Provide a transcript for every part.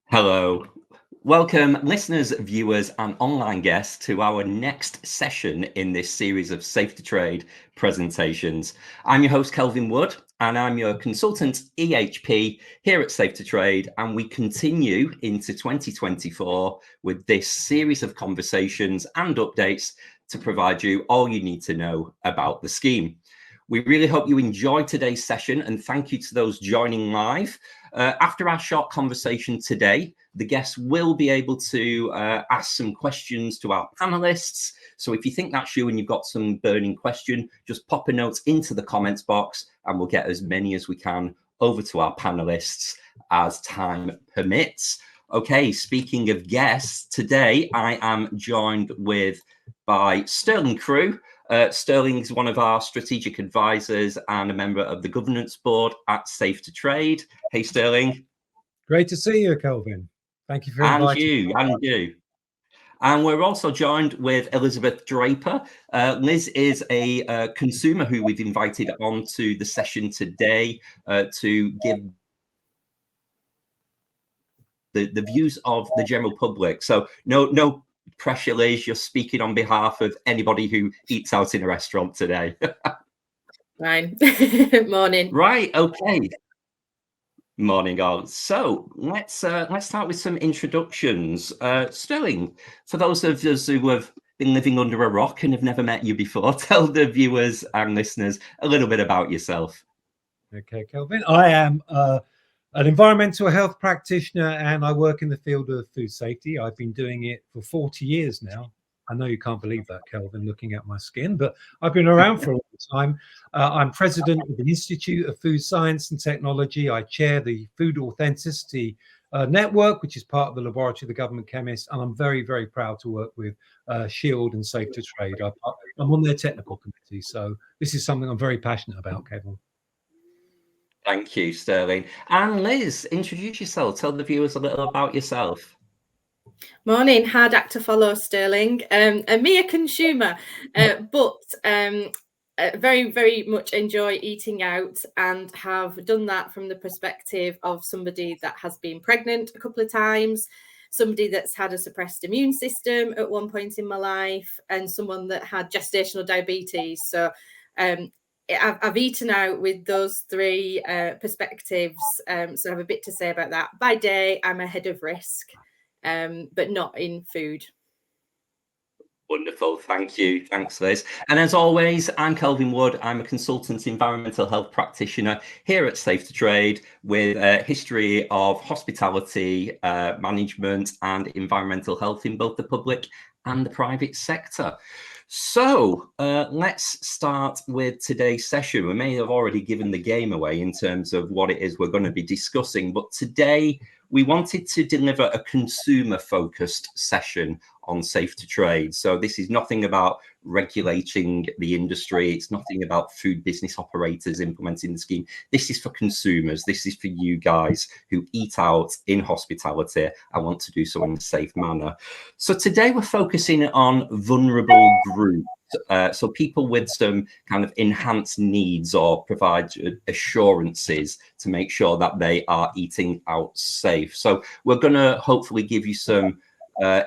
Hello. Welcome, listeners, viewers, and online guests, to our next session in this series of Safe to Trade presentations. I'm your host, Kelvin Wood, and I'm your consultant EHP here at Safe to Trade. And we continue into 2024 with this series of conversations and updates to provide you all you need to know about the scheme. We really hope you enjoy today's session, and thank you to those joining live. After our short conversation today, the guests will be able to ask some questions to our panelists. So if you think that's you and you've got some burning question, just pop a note into the comments box and we'll get as many as we can over to our panelists as time permits. Okay, speaking of guests, today I am joined by Sterling Crew. Sterling is one of our strategic advisors and a member of the governance board at Safe to Trade. Hey, Sterling. Great to see you, Kelvin. Thank you for inviting me. And we're also joined with Elizabeth Draper. Liz is a consumer who we've invited onto the session today to give the views of the general public. So no pressure, Liz. You're speaking on behalf of anybody who eats out in a restaurant today. Fine. Morning. Right. Okay. Morning, all. So let's start with some introductions. Sterling, for those of us who have been living under a rock and have never met you before, tell the viewers and listeners a little bit about yourself. Okay, Kelvin. I am an environmental health practitioner and I work in the field of food safety. I've been doing it for 40 years now. I know you can't believe that, Kelvin, looking at my skin, but I've been around for a long time. I'm president of the Institute of Food Science and Technology. I chair the Food Authenticity Network, which is part of the Laboratory of the Government Chemist, and I'm very, very proud to work with Shield and Safe to Trade. I'm on their technical committee, so this is something I'm very passionate about, Kevin. Thank you, Sterling. And Liz, introduce yourself. Tell the viewers a little about yourself. Morning, hard act to follow, Sterling. And me, a consumer, but very, very much enjoy eating out and have done that from the perspective of somebody that has been pregnant a couple of times, somebody that's had a suppressed immune system at one point in my life, and someone that had gestational diabetes. So I've eaten out with those three perspectives. So I have a bit to say about that. By day, I'm ahead of risk. But not in food. Wonderful. Thank you. Thanks, Liz. And as always, I'm Kelvin Wood. I'm a consultant environmental health practitioner here at Safe to Trade with a history of hospitality, management and environmental health in both the public and the private sector. So let's start with today's session. We may have already given the game away in terms of what it is we're going to be discussing, but today we wanted to deliver a consumer-focused session on Safe to Trade. So this is nothing about regulating the industry. It's nothing about food business operators implementing the scheme. This is for consumers. This is for you guys who eat out in hospitality and want to do so in a safe manner. So today we're focusing on vulnerable groups. So people with some kind of enhanced needs or provide assurances to make sure that they are eating out safe. So we're going to hopefully give you some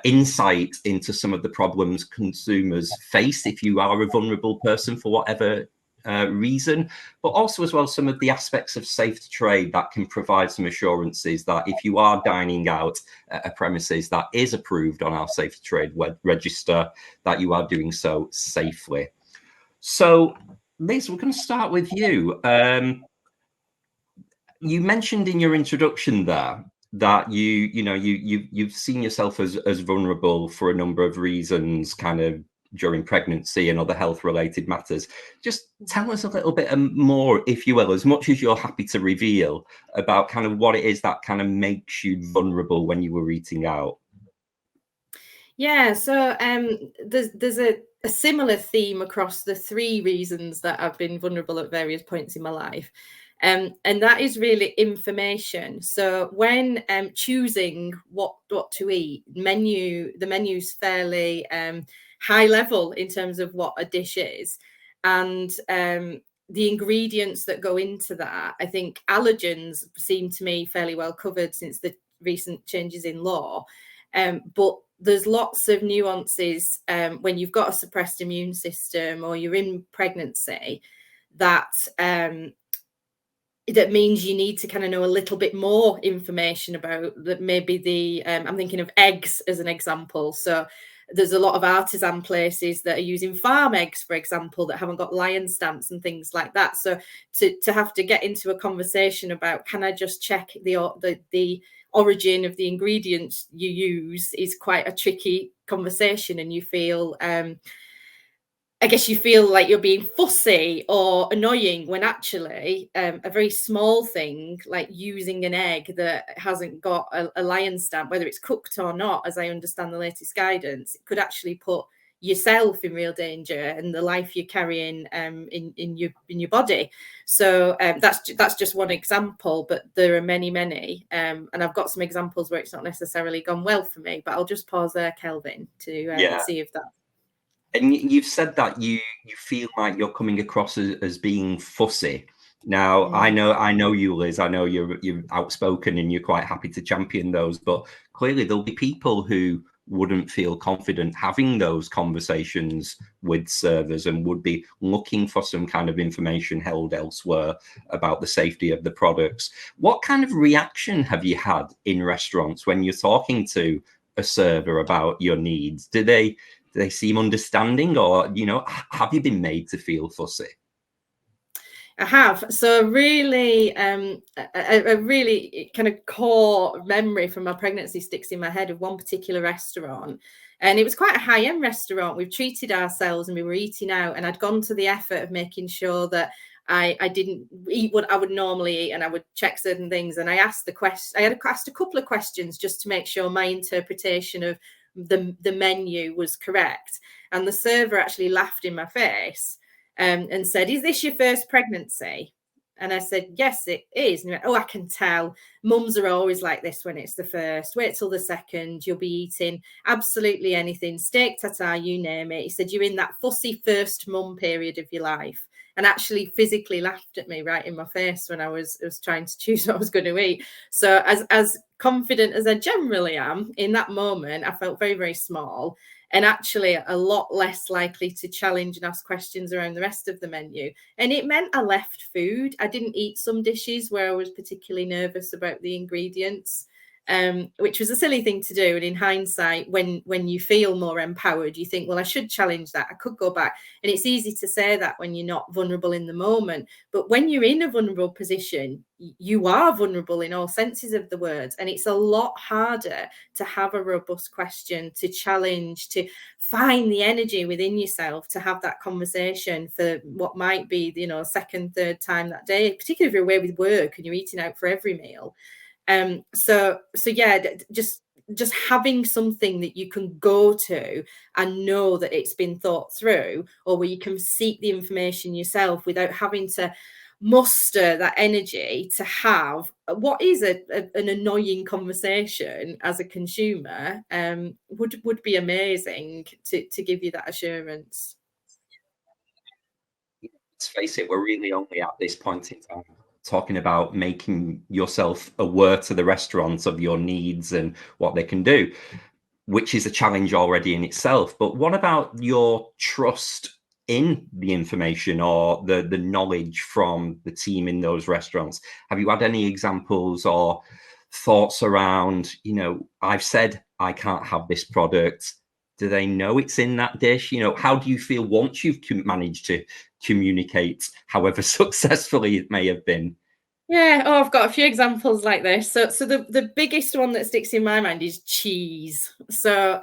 insight into some of the problems consumers face if you are a vulnerable person for whatever reason, but also as well some of the aspects of Safe to Trade that can provide some assurances that if you are dining out at a premises that is approved on our Safe to Trade web register, that you are doing so safely. So Liz, we're going to start with you. You mentioned in your introduction there that you've seen yourself as vulnerable for a number of reasons, kind of during pregnancy and other health related matters. Just tell us a little bit more, if you will, as much as you're happy to reveal, about kind of what it is that kind of makes you vulnerable when you were eating out. Yeah, so there's a similar theme across the three reasons that I've been vulnerable at various points in my life. And that is really information. So when choosing what to eat, the menu's fairly high level in terms of what a dish is. And the ingredients that go into that, I think allergens seem to me fairly well covered, since the recent changes in law. But there's lots of nuances when you've got a suppressed immune system or you're in pregnancy that that means you need to kind of know a little bit more information about that. Maybe the I'm thinking of eggs as an example. So there's a lot of artisan places that are using farm eggs, for example, that haven't got lion stamps and things like that. So to have to get into a conversation about, can I just check the origin of the ingredients you use, is quite a tricky conversation, and you feel I guess you feel like you're being fussy or annoying when actually a very small thing like using an egg that hasn't got a lion stamp, whether it's cooked or not, as I understand the latest guidance, it could actually put yourself in real danger and the life you're carrying in your body. So that's just one example, but there are many, and I've got some examples where it's not necessarily gone well for me. But I'll just pause there, Kelvin, to see if that. And you've said that you feel like you're coming across as being fussy. Now, I know you, Liz. I know you're outspoken and you're quite happy to champion those. But clearly, there'll be people who wouldn't feel confident having those conversations with servers and would be looking for some kind of information held elsewhere about the safety of the products. What kind of reaction have you had in restaurants when you're talking to a server about your needs? Do they seem understanding, or, you know, have you been made to feel fussy? I have. So really, a really kind of core memory from my pregnancy sticks in my head of one particular restaurant. And it was quite a high-end restaurant. We've treated ourselves and we were eating out, and I'd gone to the effort of making sure that I didn't eat what I would normally eat, and I would check certain things. And I asked I had asked a couple of questions just to make sure my interpretation of the menu was correct. And the server actually laughed in my face and said, "Is this your first pregnancy?" And I said, "Yes, it is." And he went, "Oh, I can tell. Mums are always like this when it's the first. Wait till the second. You'll be eating absolutely anything, steak tartare, you name it." He said, "You're in that fussy first mum period of your life." And actually physically laughed at me right in my face when I was trying to choose what I was going to eat. So as confident as I generally am, in that moment, I felt very, very small, and actually a lot less likely to challenge and ask questions around the rest of the menu. And it meant I left food. I didn't eat some dishes where I was particularly nervous about the ingredients, which was a silly thing to do. And in hindsight, when you feel more empowered, you think, well, I should challenge that. I could go back. And it's easy to say that when you're not vulnerable in the moment. But when you're in a vulnerable position, you are vulnerable in all senses of the words. And it's a lot harder to have a robust question, to challenge, to find the energy within yourself to have that conversation for what might be, you know, second, third time that day, particularly if you're away with work and you're eating out for every meal. So yeah, just having something that you can go to and know that it's been thought through, or where you can seek the information yourself without having to muster that energy to have what is an annoying conversation as a consumer, would be amazing to give you that assurance. Let's face it, we're really only at this point in time talking about making yourself aware to the restaurants of your needs and what they can do, which is a challenge already in itself. But what about your trust in the information or the knowledge from the team in those restaurants? Have you had any examples or thoughts around, you know, I've said I can't have this product. Do they know it's in that dish? You know, how do you feel once you've managed to communicate, however successfully it may have been? Yeah, I've got a few examples like this. So the biggest one that sticks in my mind is cheese. So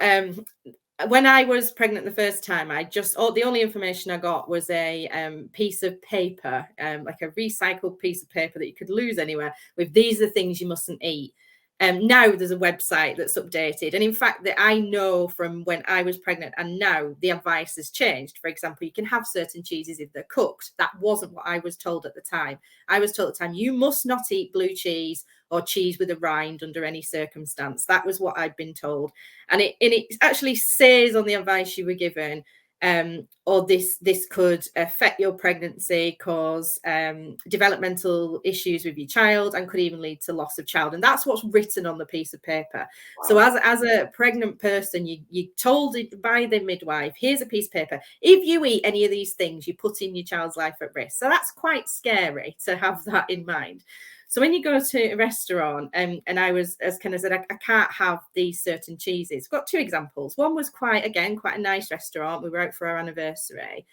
when I was pregnant the first time, the only information I got was a piece of paper, like a recycled piece of paper that you could lose anywhere, with these are the things you mustn't eat. Now there's a website that's updated. And in fact, that I know from when I was pregnant and now the advice has changed. For example, you can have certain cheeses if they're cooked. That wasn't what I was told at the time. I was told at the time, you must not eat blue cheese or cheese with a rind under any circumstance. That was what I'd been told. And it actually says on the advice you were given or this could affect your pregnancy, cause developmental issues with your child, and could even lead to loss of child. And that's what's written on the piece of paper. Wow. So as a pregnant person, you told it by the midwife, here's a piece of paper. If you eat any of these things, you're putting your child's life at risk. So that's quite scary to have that in mind. So when you go to a restaurant, and I was, as Ken said, I can't have these certain cheeses. I've got two examples. One was quite a nice restaurant. We were out for our anniversary.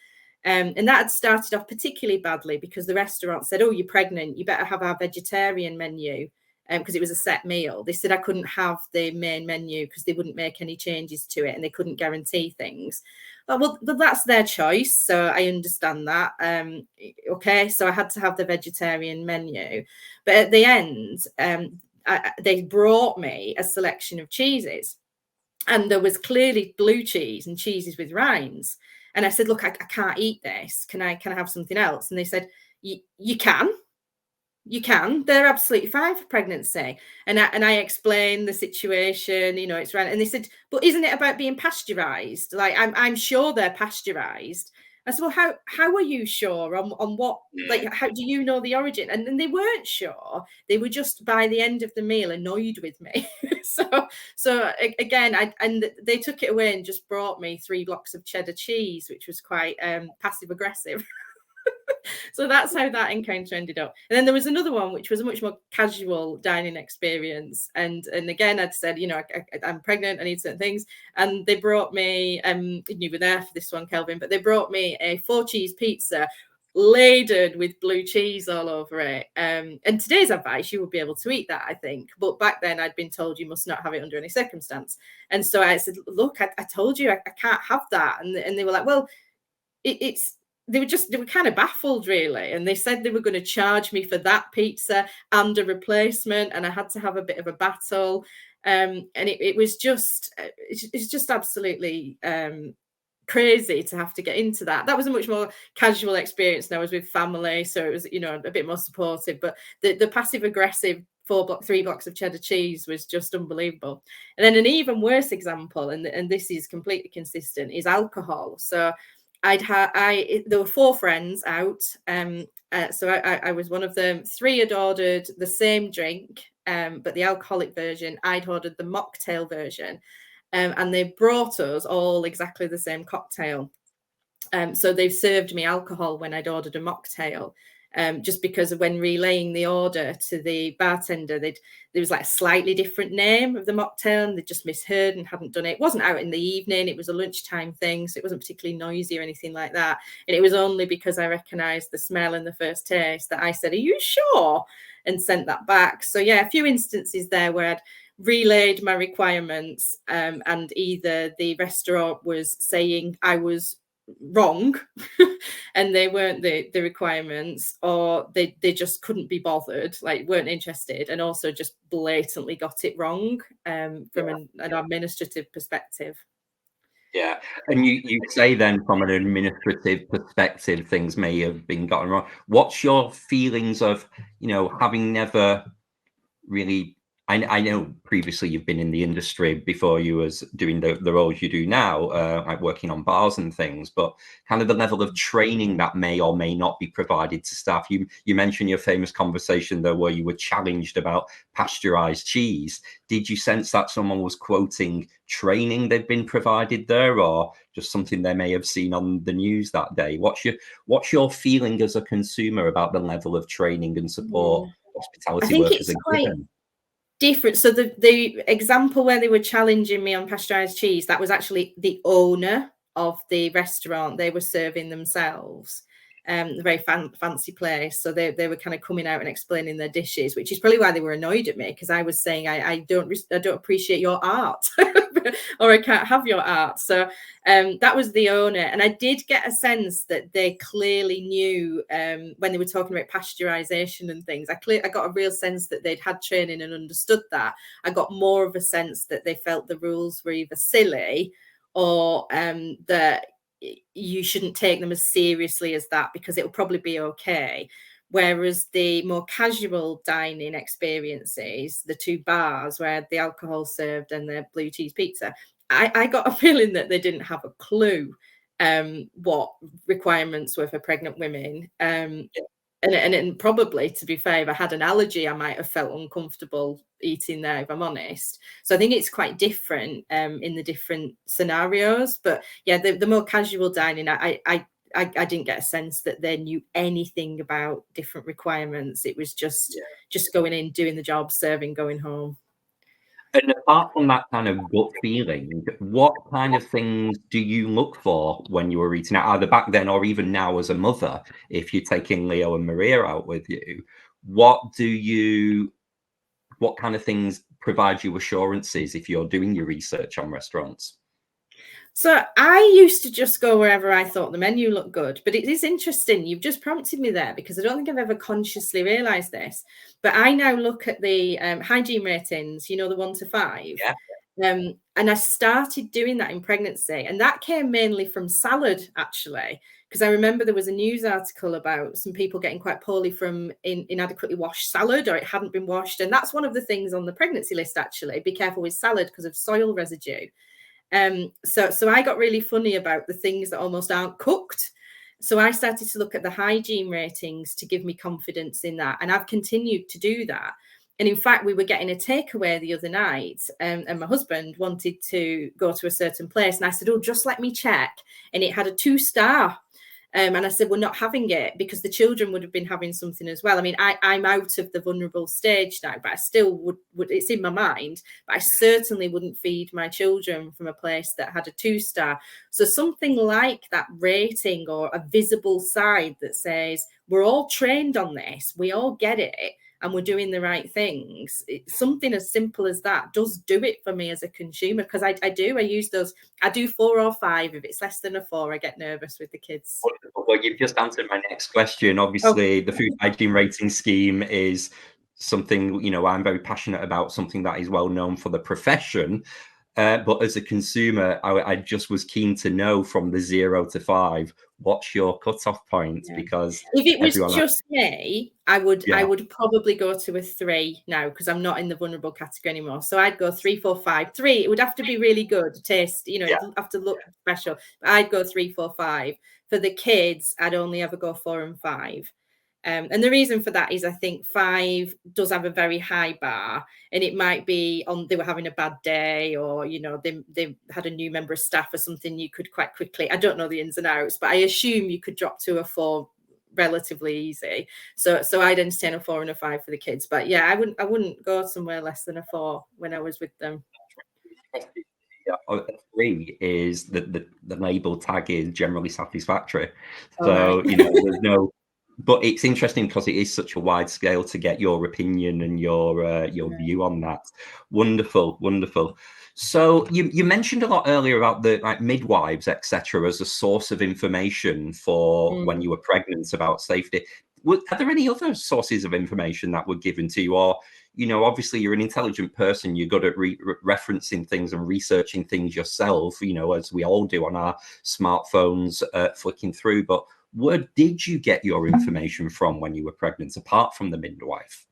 And that had started off particularly badly because the restaurant said, oh, you're pregnant, you better have our vegetarian menu, because it was a set meal. They said I couldn't have the main menu because they wouldn't make any changes to it and they couldn't guarantee things. Well, that's their choice, so I understand that. Okay, so I had to have the vegetarian menu. But at the end, they brought me a selection of cheeses. And there was clearly blue cheese and cheeses with rinds. And I said, look, I can't eat this. Can I have something else? And they said, you can. You can. They're absolutely fine for pregnancy. And I explained the situation, it's right. And they said, but isn't it about being pasteurized? Like, I'm sure they're pasteurized. I said, well, how are you sure on what, like, how do you know the origin? And then they weren't sure. They were just, by the end of the meal, annoyed with me. So again, and they took it away and just brought me 3 blocks of cheddar cheese, which was quite passive aggressive. So that's how that encounter ended up. And then there was another one, which was a much more casual dining experience. And again, I'd said, I'm pregnant, I need certain things. And they brought me, you were there for this one, Kelvin, but they brought me a 4-cheese pizza laden with blue cheese all over it. And today's advice, you would be able to eat that, I think. But back then I'd been told you must not have it under any circumstance. And so I said, look, I told you I can't have that. And they were like, well, they were kind of baffled, really. And they said they were going to charge me for that pizza and a replacement. And I had to have a bit of a battle. And it's just absolutely crazy to have to get into that. That was a much more casual experience. And I was with family, so it was, a bit more supportive. But the passive aggressive 3 blocks of cheddar cheese was just unbelievable. And then an even worse example, and this is completely consistent, is alcohol. So there were 4 friends out. So I was one of them. 3 had ordered the same drink, but the alcoholic version. I'd ordered the mocktail version. And they brought us all exactly the same cocktail. So they've served me alcohol when I'd ordered a mocktail. Just because of when relaying the order to the bartender, there was like a slightly different name of the mocktail, and they just misheard and hadn't done it. It wasn't out in the evening, it was a lunchtime thing, so it wasn't particularly noisy or anything like that. And it was only because I recognised the smell in the first taste that I said, are you sure? And sent that back. So yeah, a few instances there where I'd relayed my requirements, and either the restaurant was saying I was wrong and they weren't the requirements, or they just couldn't be bothered, like weren't interested, and also just blatantly got it wrong from an administrative perspective. Yeah, and you say then from an administrative perspective things may have been gotten wrong. What's your feelings of having never really, I know previously you've been in the industry before you was doing the roles you do now, like working on bars and things, but kind of the level of training that may or may not be provided to staff. You mentioned your famous conversation there where you were challenged about pasteurized cheese. Did you sense that someone was quoting training they've been provided there, or just something they may have seen on the news that day? What's your feeling as a consumer about the level of training and support hospitality workers are given? Different. So the example where they were challenging me on pasteurized cheese, that was actually the owner of the restaurant. They were serving themselves, a very fancy place. So they were kind of coming out and explaining their dishes, which is probably why they were annoyed at me, because I was saying I don't appreciate your art or I can't have your art. So that was the owner. And I did get a sense that they clearly knew when they were talking about pasteurization and things. I got a real sense that they'd had training and understood that. I got more of a sense that they felt the rules were either silly or that you shouldn't take them as seriously as that because it'll probably be okay. Whereas the more casual dining experiences, the 2 bars where the alcohol served and the blue cheese pizza, I got a feeling that they didn't have a clue what requirements were for pregnant women. And probably, to be fair, if I had an allergy, I might have felt uncomfortable eating there, if I'm honest. So I think it's quite different in the different scenarios. But yeah, the more casual dining, I didn't get a sense that they knew anything about different requirements. It was just going in, doing the job, serving, going home. And apart from that kind of gut feeling, what kind of things do you look for when you were eating out, either back then or even now as a mother, if you're taking Leo and Maria out with you? What kind of things provide you assurances if you're doing your research on restaurants? So I used to just go wherever I thought the menu looked good. But it is interesting. You've just prompted me there, because I don't think I've ever consciously realised this. But I now look at the hygiene ratings, the 1 to 5. Yeah. And I started doing that in pregnancy. And that came mainly from salad, actually, because I remember there was a news article about some people getting quite poorly from inadequately washed salad, or it hadn't been washed. And that's one of the things on the pregnancy list, actually. Be careful with salad because of soil residue. So I got really funny about the things that almost aren't cooked. So I started to look at the hygiene ratings to give me confidence in that. And I've continued to do that. And in fact, we were getting a takeaway the other night, and my husband wanted to go to a certain place. And I said, oh, just let me check. And it had a 2-star. And I said, we're not having it, because the children would have been having something as well. I mean, I'm out of the vulnerable stage now, but I still would it's in my mind, but I certainly wouldn't feed my children from a place that had a 2-star. So something like that rating, or a visible side that says, we're all trained on this, we all get it, and we're doing the right things. Something as simple as that does do it for me as a consumer, because I use those. I do 4 or 5. If it's less than a 4, I get nervous with the kids. Well, you've just answered my next question. Obviously, the food hygiene rating scheme is something, I'm very passionate about, something that is well known for the profession. But as a consumer, I just was keen to know, from the 0 to 5, what's your cutoff point? Yeah. Because if it was just me, I would probably go to a 3 now, because I'm not in the vulnerable category anymore. So I'd go 3, 4, 5. 3, it would have to be really good taste, it'd have to look special. But I'd go 3, 4, 5. For the kids, I'd only ever go 4 and 5. And the reason for that is, I think 5 does have a very high bar, and it might be they were having a bad day, or they had a new member of staff or something. You could quite quickly, I don't know the ins and outs, but I assume you could drop to a 4 relatively easy. So I'd entertain a 4 and a 5 for the kids. But yeah, I wouldn't go somewhere less than a 4 when I was with them. A 3 is the label tag is generally satisfactory. So there's no. But it's interesting because it is such a wide scale to get your opinion and your view on that. Wonderful, wonderful. So you mentioned a lot earlier about the midwives, etc., as a source of information for when you were pregnant about safety. Are there any other sources of information that were given to you? Or, obviously you're an intelligent person, you're good at referencing things and researching things yourself, as we all do on our smartphones, flicking through. But where did you get your information from when you were pregnant, apart from the midwife?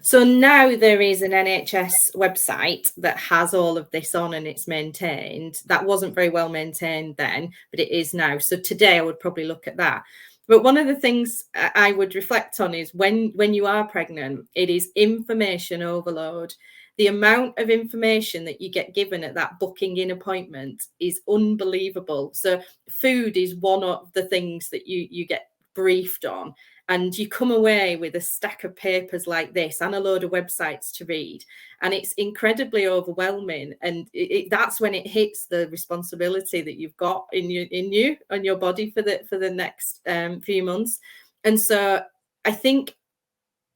So now there is an NHS website that has all of this on, and it's maintained. That wasn't very well maintained then, but it is now. So today I would probably look at that. But one of the things I would reflect on is when you are pregnant, it is information overload. The amount of information that you get given at that booking in appointment is unbelievable. So food is one of the things that you get briefed on, and you come away with a stack of papers like this and a load of websites to read, and it's incredibly overwhelming. And that's when it hits the responsibility that you've got in you on your body for the next few months. And so I think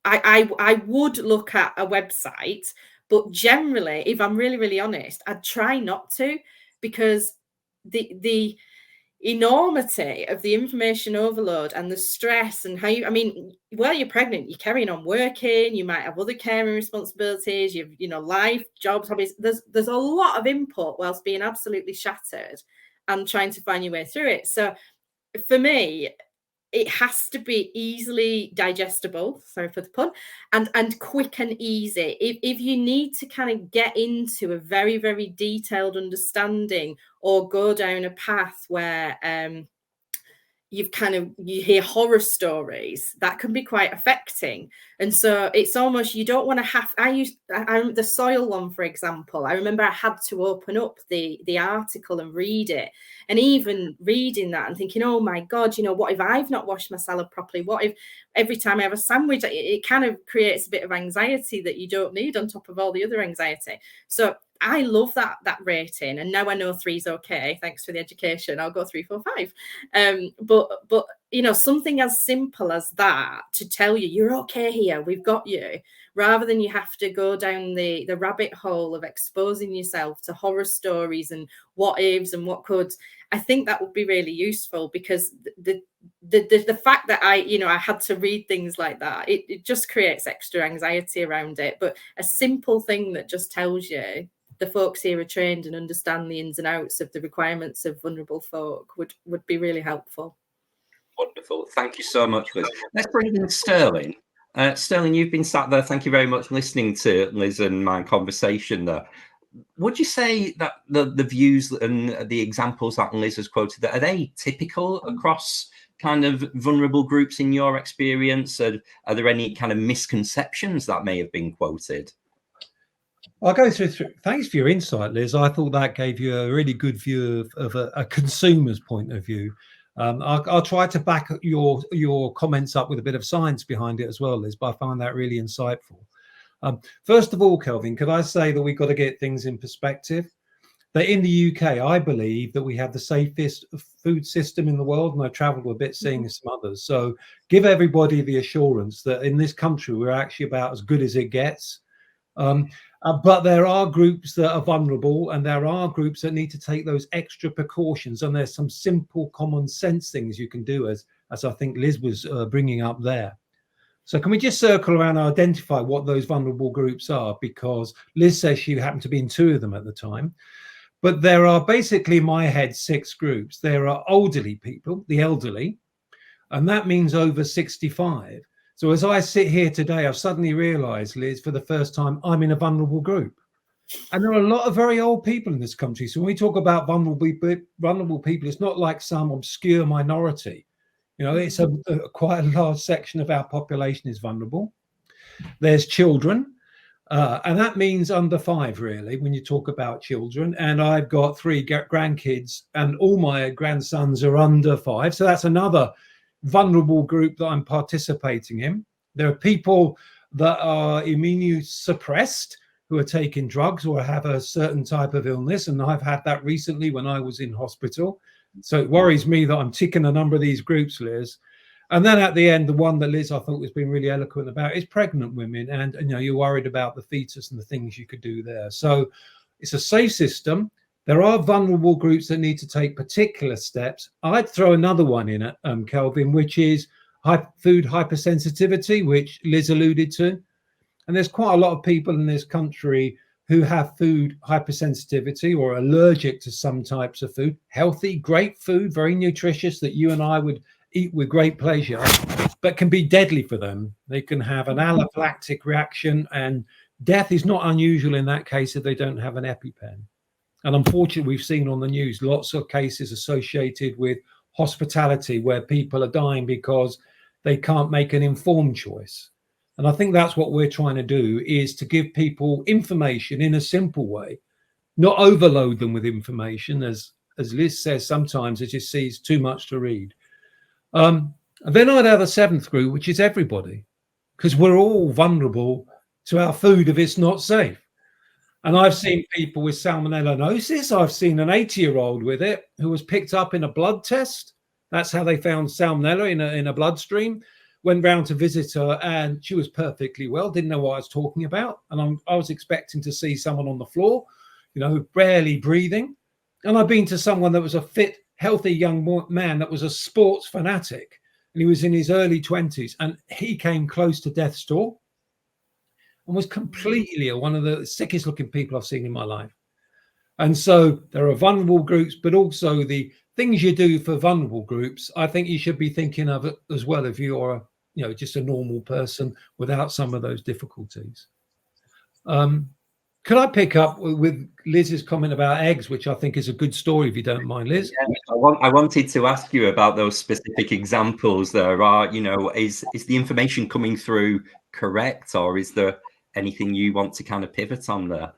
I would look at a website. But generally, if I'm really, really honest, I'd try not to, because the enormity of the information overload and the stress and while you're pregnant, you're carrying on working, you might have other caring responsibilities, you've, life, jobs, hobbies. There's a lot of input whilst being absolutely shattered and trying to find your way through it. So for me, it has to be easily digestible, sorry for the pun, and quick and easy. If you need to kind of get into a very, very detailed understanding or go down a path where you hear horror stories, that can be quite affecting. And so it's almost, you don't want to have, the soil one, for example, I remember I had to open up the article and read it. And even reading that and thinking, oh my God, what if I've not washed my salad properly? What if every time I have a sandwich, it kind of creates a bit of anxiety that you don't need on top of all the other anxiety. So I love that rating, and now I know 3 is okay. Thanks for the education. I'll go 3, 4, 5. But something as simple as that to tell you you're okay here, we've got you, rather than you have to go down the rabbit hole of exposing yourself to horror stories and what ifs and what could. I think that would be really useful, because the fact that I had to read things like that, it just creates extra anxiety around it. But a simple thing that just tells you the folks here are trained and understand the ins and outs of the requirements of vulnerable folk would be really helpful. Wonderful. Thank you so much, Liz. Let's bring in Sterling. Sterling, you've been sat there. Thank you very much listening to Liz and my conversation there. Would you say that the views and the examples that Liz has quoted, are they typical across kind of vulnerable groups in your experience? Are there any kind of misconceptions that may have been quoted? I'll go through. Thanks for your insight, Liz. I thought that gave you a really good view of a consumer's point of view. I'll try to back your comments up with a bit of science behind it as well, Liz, but I found that really insightful. First of all, Kelvin, could I say that we've got to get things in perspective? That in the UK, I believe that we have the safest food system in the world, and I travelled a bit seeing some others. So give everybody the assurance that in this country, we're actually about as good as it gets. But there are groups that are vulnerable, and there are groups that need to take those extra precautions. And there's some simple common sense things you can do, as I think Liz was bringing up there. So can we just circle around and identify what those vulnerable groups are? Because Liz says she happened to be in 2 of them at the time. But there are basically, in my head, 6 groups. There are elderly people, the elderly, and that means over 65. So as I sit here today, I've suddenly realized, Liz, for the first time, I'm in a vulnerable group. And there are a lot of very old people in this country. So when we talk about vulnerable people, it's not like some obscure minority. It's quite a large section of our population is vulnerable. There's children, and that means under 5, really, when you talk about children. And I've got 3 grandkids, and all my grandsons are under 5. So that's another vulnerable group that I'm participating in. There are people that are immunosuppressed who are taking drugs or have a certain type of illness, and I've had that recently when I was in hospital. So it worries me that I'm ticking a number of these groups, Liz. And then at the end, the one that Liz I thought was being really eloquent about is pregnant women, and you're worried about the fetus and the things you could do there. So it's a safe system. There are vulnerable groups that need to take particular steps. I'd throw another one in it, Kelvin, which is food hypersensitivity, which Liz alluded to. And there's quite a lot of people in this country who have food hypersensitivity or allergic to some types of food. Healthy, great food, very nutritious, that you and I would eat with great pleasure, but can be deadly for them. They can have an anaphylactic reaction, and death is not unusual in that case if they don't have an EpiPen. And unfortunately, we've seen on the news lots of cases associated with hospitality where people are dying because they can't make an informed choice. And I think that's what we're trying to do, is to give people information in a simple way, not overload them with information. As Liz says, sometimes it just sees too much to read. And then I'd have a 7th group, which is everybody, because we're all vulnerable to our food if it's not safe. And I've seen people with salmonellosis. I've seen an 80-year-old with it who was picked up in a blood test. That's how they found salmonella in a bloodstream. Went round to visit her, and she was perfectly well, didn't know what I was talking about. And I was expecting to see someone on the floor, barely breathing. And I've been to someone that was a fit, healthy young man that was a sports fanatic, and he was in his early 20s, and he came close to death's door and was completely one of the sickest looking people I've seen in my life. And so there are vulnerable groups, but also the things you do for vulnerable groups, I think you should be thinking of it as well if you're, just a normal person without some of those difficulties. Could I pick up with Liz's comment about eggs, which I think is a good story, if you don't mind, Liz? Yeah, I wanted to ask you about those specific examples. There are, is the information coming through correct, or is there anything you want to kind of pivot on there?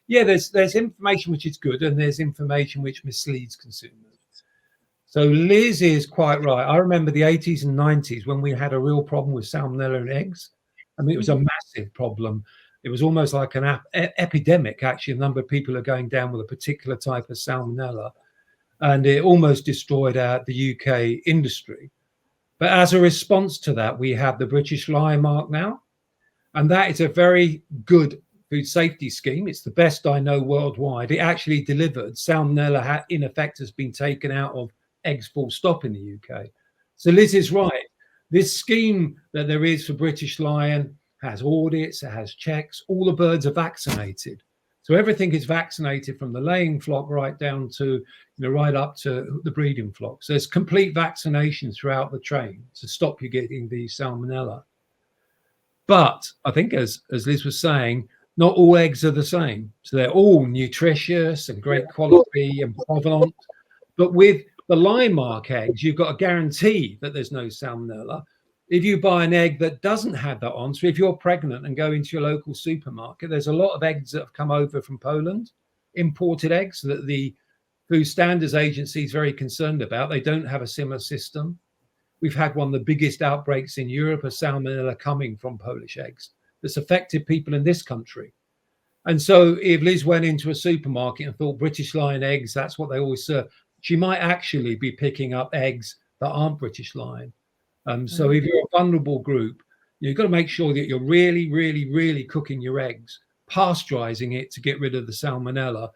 Yeah, there's information which is good, and there's information which misleads consumers. So Liz is quite right. I remember the 80s and 90s when we had a real problem with salmonella in eggs. I mean, it was a massive problem. It was almost like an epidemic, actually. A number of people are going down with a particular type of salmonella, and it almost destroyed the UK industry. But as a response to that, we have the British Lion Mark now, and that is a very good food safety scheme. It's the best I know worldwide. It actually delivered. Salmonella, in effect, has been taken out of eggs full stop in the UK. So Liz is right. This scheme that there is for British Lion has audits, it has checks. All the birds are vaccinated. So everything is vaccinated from the laying flock right down to, right up to the breeding flock. So there's complete vaccination throughout the train to stop you getting the salmonella. But I think, as Liz was saying, not all eggs are the same. So they're all nutritious and great quality and provenance. But with the Lion Mark eggs, you've got a guarantee that there's no salmonella. If you buy an egg that doesn't have that on, so if you're pregnant and go into your local supermarket, there's a lot of eggs that have come over from Poland, imported eggs that the Food Standards Agency is very concerned about. They don't have a similar system. We've had one of the biggest outbreaks in Europe of salmonella coming from Polish eggs that's affected people in this country. And so if Liz went into a supermarket and thought British Lion eggs, that's what they always serve, she might actually be picking up eggs that aren't British Lion. So if you're a vulnerable group, you've got to make sure that you're really, really, really cooking your eggs, pasteurizing it to get rid of the salmonella,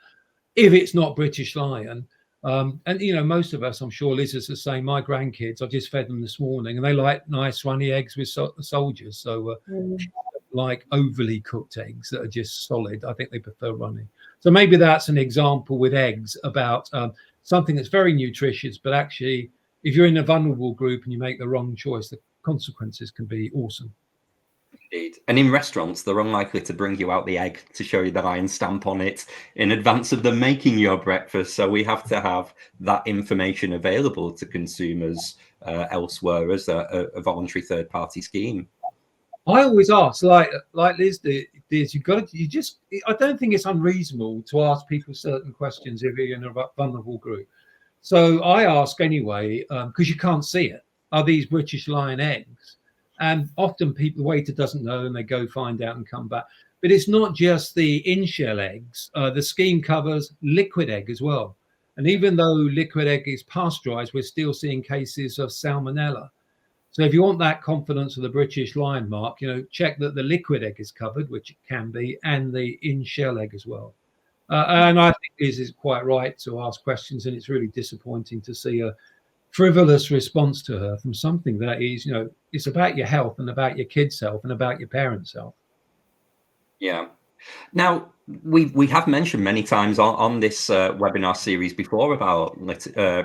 if it's not British Lion. And, most of us, I'm sure Liz is the same. My grandkids, I just fed them this morning, and they like nice runny eggs with soldiers. So like overly cooked eggs that are just solid. I think they prefer runny. So maybe that's an example with eggs about something that's very nutritious, but actually, if you're in a vulnerable group and you make the wrong choice, the consequences can be awesome. Indeed. And in restaurants, they're unlikely to bring you out the egg to show you the iron stamp on it in advance of them making your breakfast. So we have to have that information available to consumers elsewhere as a voluntary third-party scheme. I always ask, like Liz did, I don't think it's unreasonable to ask people certain questions if you're in a vulnerable group. So I ask anyway, because you can't see it. Are these British Lion eggs? And often the waiter doesn't know, and they go find out and come back. But it's not just the in-shell eggs. The scheme covers liquid egg as well. And even though liquid egg is pasteurized, we're still seeing cases of salmonella. So if you want that confidence of the British Lion Mark, check that the liquid egg is covered, which it can be, and the in-shell egg as well. And I think Liz is quite right to ask questions, and it's really disappointing to see a frivolous response to her from something that is, it's about your health and about your kids' health and about your parents' health. Yeah. Now, we have mentioned many times on this webinar series before about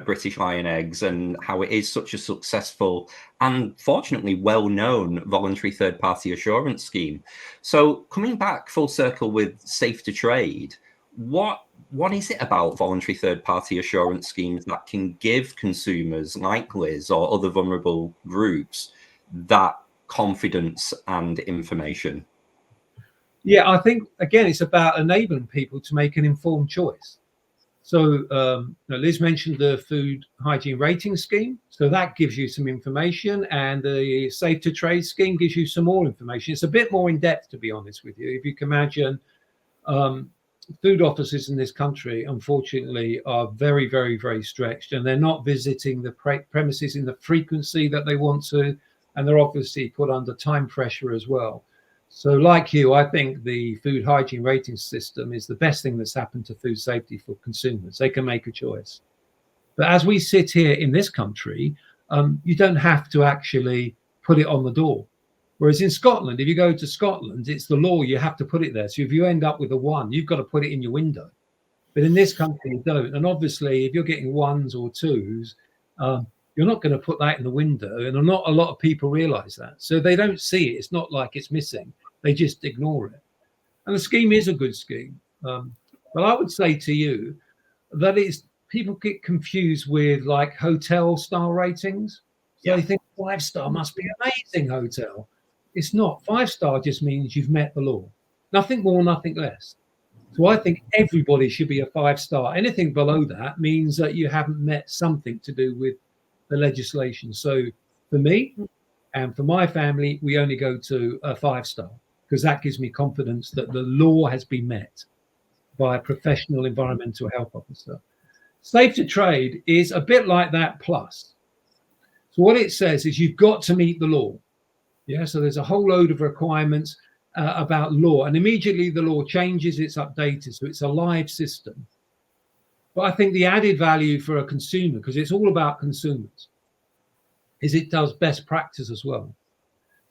British Lion eggs and how it is such a successful and fortunately well-known voluntary third-party assurance scheme. So coming back full circle with Safe to Trade, what is it about voluntary third-party assurance schemes that can give consumers like Liz or other vulnerable groups that confidence and information? Yeah, I think, again, it's about enabling people to make an informed choice. So Liz mentioned the food hygiene rating scheme. So that gives you some information, and the Safe to Trade scheme gives you some more information. It's a bit more in depth, to be honest with you. If you can imagine, food officers in this country, unfortunately, are very, very, very stretched, and they're not visiting the premises in the frequency that they want to, and they're obviously put under time pressure as well. So like you, I think the food hygiene rating system is the best thing that's happened to food safety for consumers. They can make a choice. But as we sit here in this country, you don't have to actually put it on the door. Whereas in Scotland, if you go to Scotland, it's the law, you have to put it there. So if you end up with a 1, you've got to put it in your window. But in this country, you don't. And obviously, if you're getting 1s or 2s, you're not going to put that in the window. And not a lot of people realize that. So they don't see it. It's not like it's missing. They just ignore it. And the scheme is a good scheme. But I would say to you that people get confused with like hotel star ratings. So they think 5-star must be amazing hotel. It's not. 5-star just means you've met the law. Nothing more, nothing less. So I think everybody should be a 5-star. Anything below that means that you haven't met something to do with the legislation. So for me and for my family, we only go to a 5-star because that gives me confidence that the law has been met by a professional environmental health officer. Safe to Trade is a bit like that plus. So what it says is you've got to meet the law. Yeah, so there's a whole load of requirements about law, and immediately the law changes, it's updated, so it's a live system. But I think the added value for a consumer, because it's all about consumers, is it does best practice as well.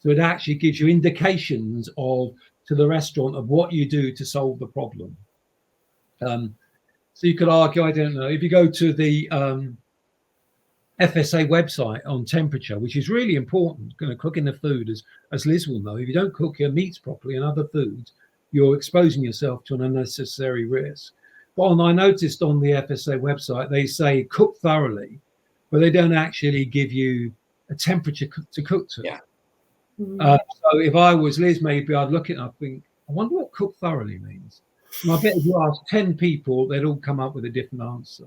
So it actually gives you indications to the restaurant of what you do to solve the problem. So you could argue, I don't know, if you go to the FSA website on temperature, which is really important, cooking the food, as Liz will know, if you don't cook your meats properly and other foods, you're exposing yourself to an unnecessary risk. But I noticed on the FSA website, they say cook thoroughly, but they don't actually give you a temperature to cook to. Yeah. So if I was Liz, maybe I'd look at it and I'd think, I wonder what cook thoroughly means. And I bet if you ask 10 people, they'd all come up with a different answer.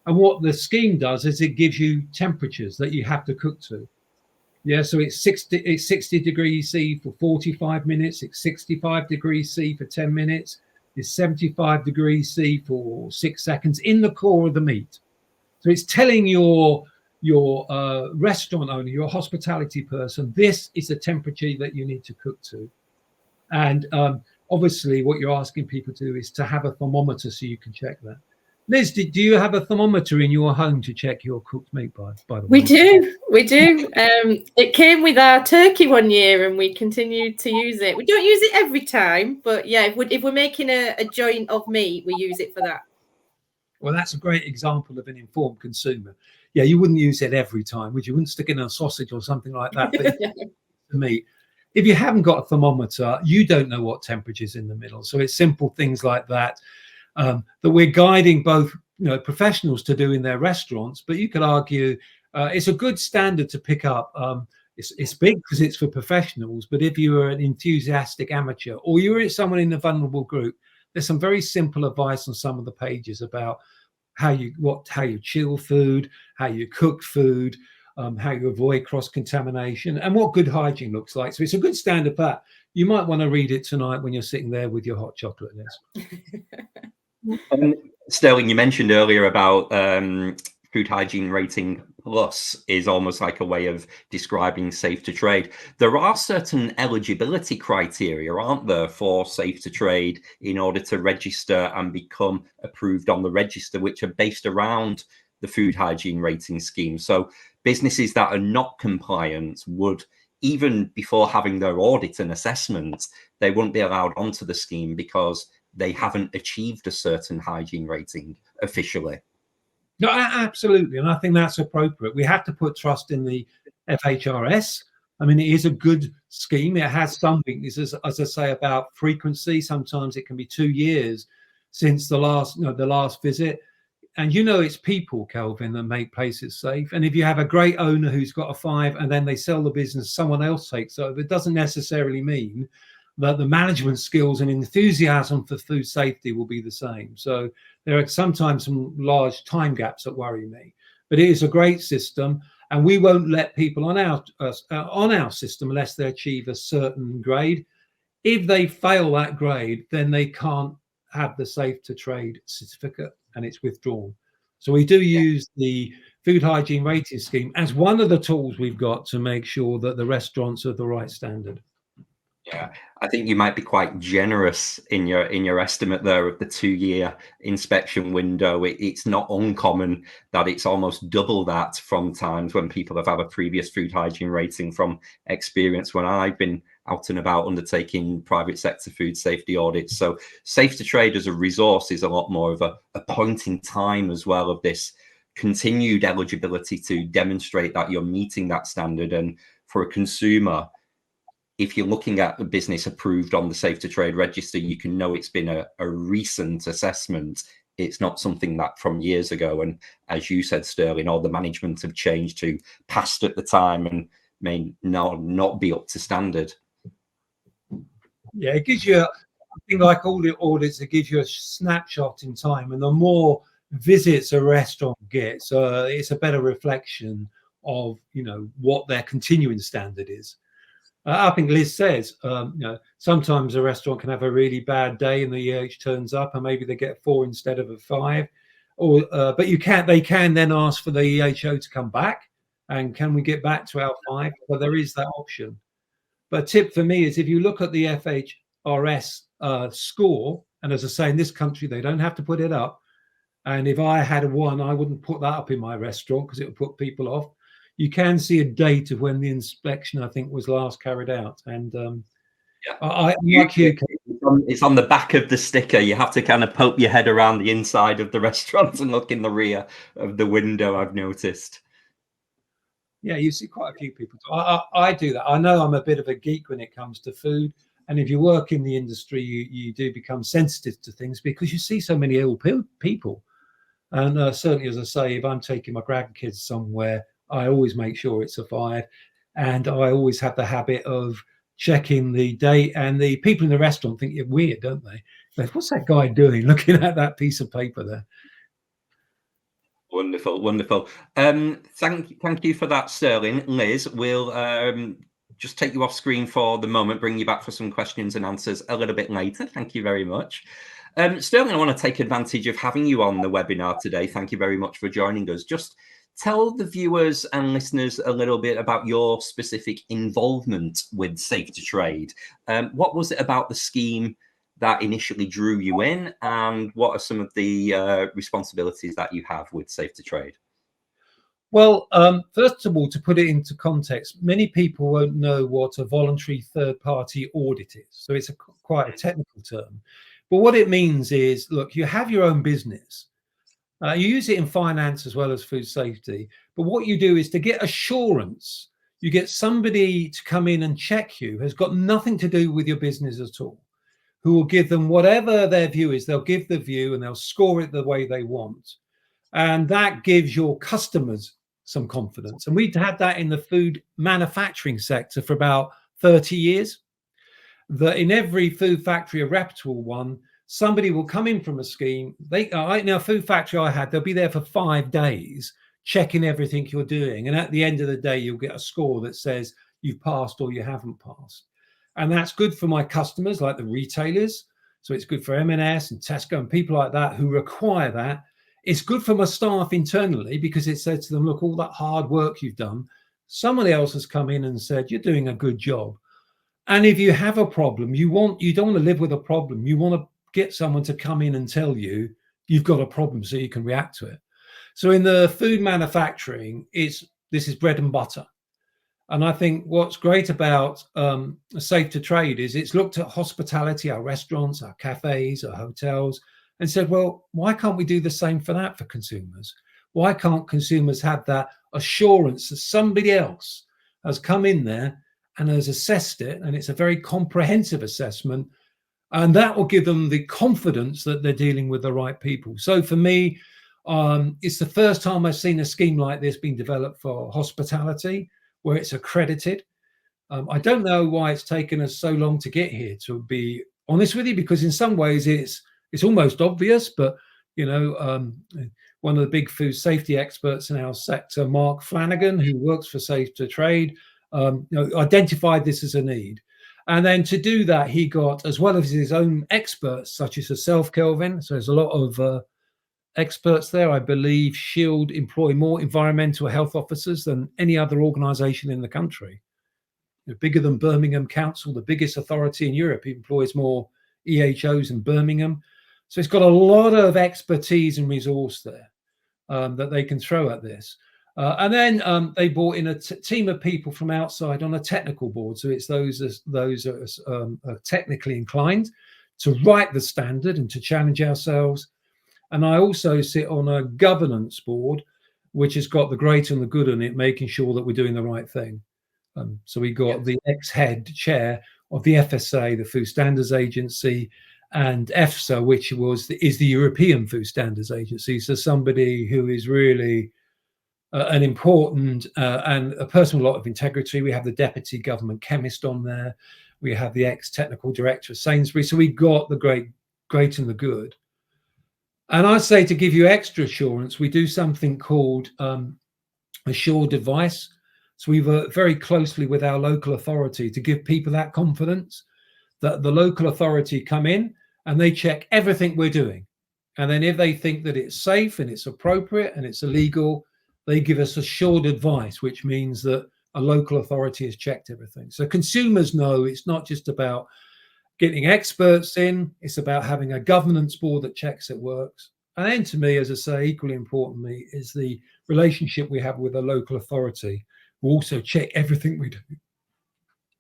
And what the scheme does is it gives you temperatures that you have to cook to. Yeah, so it's 60 degrees C for 45 minutes. It's 65 degrees C for 10 minutes. It's 75 degrees C for 6 seconds in the core of the meat. So it's telling your restaurant owner, your hospitality person, this is the temperature that you need to cook to. And obviously what you're asking people to do is to have a thermometer so you can check that. Liz, do you have a thermometer in your home to check your cooked meat, by the way? We do. It came with our turkey one year and we continued to use it. We don't use it every time, but yeah, if we're making a joint of meat, we use it for that. Well, that's a great example of an informed consumer. Yeah, you wouldn't use it every time, would you? Wouldn't stick in a sausage or something like that. But the meat. If you haven't got a thermometer, you don't know what temperature's in the middle. So it's simple things like that. That we're guiding both professionals to do in their restaurants, but you could argue it's a good standard to pick up. It's big because it's for professionals, but if you are an enthusiastic amateur or you're someone in a vulnerable group, there's some very simple advice on some of the pages about how you chill food, how you cook food, how you avoid cross-contamination, and what good hygiene looks like. So it's a good standard, but you might want to read it tonight when you're sitting there with your hot chocolate, Liz. Sterling, you mentioned earlier about food hygiene rating plus is almost like a way of describing safe to trade. There are certain eligibility criteria, aren't there, for safe to trade in order to register and become approved on the register, which are based around the food hygiene rating scheme. So businesses that are not compliant would, even before having their audit and assessment, they wouldn't be allowed onto the scheme because they haven't achieved a certain hygiene rating officially. No, absolutely. And I think that's appropriate. We have to put trust in the FHRS. I mean, it is a good scheme. It has some weaknesses, as I say, about frequency. Sometimes it can be 2 years since the last visit. And it's people, Kelvin, that make places safe. And if you have a great owner who's got a 5 and then they sell the business, someone else takes over, it doesn't necessarily mean that the management skills and enthusiasm for food safety will be the same. So there are sometimes some large time gaps that worry me. But it is a great system, and we won't let people on our system unless they achieve a certain grade. If they fail that grade, then they can't have the safe to trade certificate, and it's withdrawn. So we do use the food hygiene rating scheme as one of the tools we've got to make sure that the restaurants are the right standard. Yeah, I think you might be quite generous in your estimate there of the 2-year inspection window. It's not uncommon that it's almost double that from times when people have had a previous food hygiene rating. From experience, when I've been out and about undertaking private sector food safety audits. So Safe to Trade as a resource is a lot more of a point in time as well, of this continued eligibility to demonstrate that you're meeting that standard. And for a consumer, if you're looking at the business approved on the Safe to Trade register, you can know it's been a recent assessment. It's not something that from years ago. And as you said, Sterling, all the management have changed to past at the time and may now not be up to standard. Yeah, it gives you, I think, like all the audits, it gives you a snapshot in time, and the more visits a restaurant gets, it's a better reflection of, you know, what their continuing standard is. I think Liz says, you know, sometimes a restaurant can have a really bad day and the EH turns up and maybe they get a 4 instead of a 5, or but they can then ask for the EHO to come back, and can we get back to our 5? But there is that option. But a tip for me is, if you look at the FHRS score, and as I say, in this country they don't have to put it up, and if I had a 1, I wouldn't put that up in my restaurant because it would put people off. You can see a date of when the inspection, I think, was last carried out. And it's on the back of the sticker. You have to kind of poke your head around the inside of the restaurant and look in the rear of the window, I've noticed. Yeah, you see quite a few people. I do that. I know I'm a bit of a geek when it comes to food. And if you work in the industry, you do become sensitive to things because you see so many ill people. And certainly, as I say, if I'm taking my grandkids somewhere, I always make sure it's a 5, and I always have the habit of checking the date. And the people in the restaurant think you're weird, don't they? Like, what's that guy doing looking at that piece of paper there? Wonderful, wonderful. Thank you for that, Sterling. Liz, we'll just take you off screen for the moment, bring you back for some questions and answers a little bit later. Thank you very much. Sterling, I want to take advantage of having you on the webinar today. Thank you very much for joining us. Just tell the viewers and listeners a little bit about your specific involvement with Safe to Trade. What was it about the scheme that initially drew you in, and what are some of the responsibilities that you have with Safe to Trade? Well, first of all, to put it into context, many people won't know what a voluntary third-party audit is. So it's quite a technical term. But what it means is, look, you have your own business. You use it in finance as well as food safety. But what you do is, to get assurance, you get somebody to come in and check you, has got nothing to do with your business at all, who will give them whatever their view is. They'll give the view and they'll score it the way they want. And that gives your customers some confidence. And we'd had that in the food manufacturing sector for about 30 years. That in every food factory, a reputable one, somebody will come in from a scheme. Now, food factory I had, they'll be there for 5 days checking everything you're doing. And at the end of the day, you'll get a score that says you've passed or you haven't passed. And that's good for my customers, like the retailers. So it's good for M&S and Tesco and people like that who require that. It's good for my staff internally because it says to them, look, all that hard work you've done, somebody else has come in and said, you're doing a good job. And if you have a problem, you don't want to live with a problem. You want to get someone to come in and tell you you've got a problem so you can react to it. So in the food manufacturing, this is bread and butter. And I think what's great about Safe to Trade is it's looked at hospitality, our restaurants, our cafes, our hotels, and said, well, why can't we do the same for that for consumers? Why can't consumers have that assurance that somebody else has come in there and has assessed it, and it's a very comprehensive assessment, and that will give them the confidence that they're dealing with the right people. So for me, it's the first time I've seen a scheme like this being developed for hospitality, where it's accredited. I don't know why it's taken us so long to get here, to be honest with you, because in some ways it's almost obvious, but you know, one of the big food safety experts in our sector, Mark Flanagan, who works for Safe to Trade, identified this as a need. And then to do that, he got, as well as his own experts, such as yourself, Kelvin. So there's a lot of experts there. I believe Shield employ more environmental health officers than any other organization in the country. They're bigger than Birmingham Council, the biggest authority in Europe. It employs more EHOs in Birmingham. So it's got a lot of expertise and resource there that they can throw at this. And then they brought in a team of people from outside on a technical board. So it's those are technically inclined to write the standard and to challenge ourselves. And I also sit on a governance board, which has got the great and the good in it, making sure that we're doing the right thing. So we got the ex-head chair of the FSA, the Food Standards Agency, and EFSA, which is the European Food Standards Agency. So somebody who is really an important and a person with a lot of integrity. We have the deputy government chemist on there. We have the ex-technical director of Sainsbury's. So we got the great and the good. And I say, to give you extra assurance, we do something called assured advice. So we work very closely with our local authority to give people that confidence that the local authority come in and they check everything we're doing. And then if they think that it's safe and it's appropriate and it's illegal, they give us assured advice, which means that a local authority has checked everything. So consumers know it's not just about getting experts in, it's about having a governance board that checks it works. And then to me, as I say, equally importantly, is the relationship we have with a local authority who also check everything we do.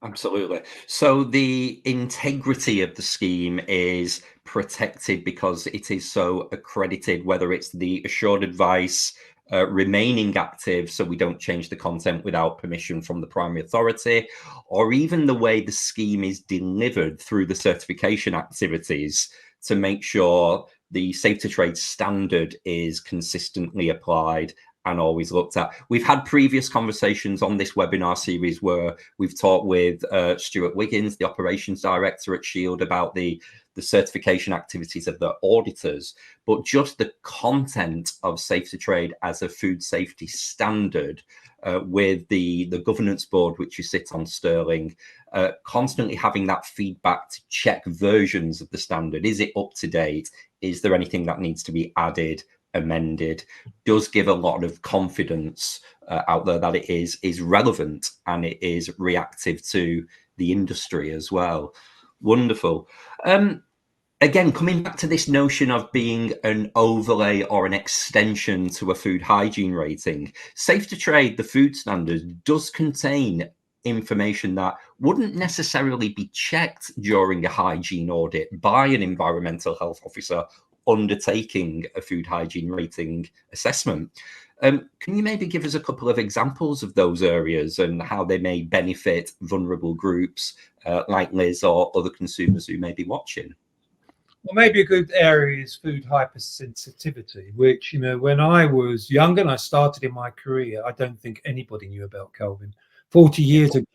Absolutely. So the integrity of the scheme is protected because it is so accredited, whether it's the assured advice remaining active so we don't change the content without permission from the primary authority, or even the way the scheme is delivered through the certification activities to make sure the Safe to Trade standard is consistently applied and always looked at. We've had previous conversations on this webinar series where we've talked with Stuart Wiggins, the operations director at Shield, about the certification activities of the auditors, but just the content of Safe to Trade as a food safety standard with the governance board, which you sit on, Sterling, constantly having that feedback to check versions of the standard. Is it up to date? Is there anything that needs to be added, amended? Does give a lot of confidence out there that it is relevant and it is reactive to the industry as well. Wonderful. Again, coming back to this notion of being an overlay or an extension to a food hygiene rating, Safe to Trade, the food standards, does contain information that wouldn't necessarily be checked during a hygiene audit by an environmental health officer undertaking a food hygiene rating assessment. Can you maybe give us a couple of examples of those areas and how they may benefit vulnerable groups like Liz or other consumers who may be watching? Well, maybe a good area is food hypersensitivity, which, when I was younger and I started in my career, I don't think anybody knew about, Kelvin. 40 years ago,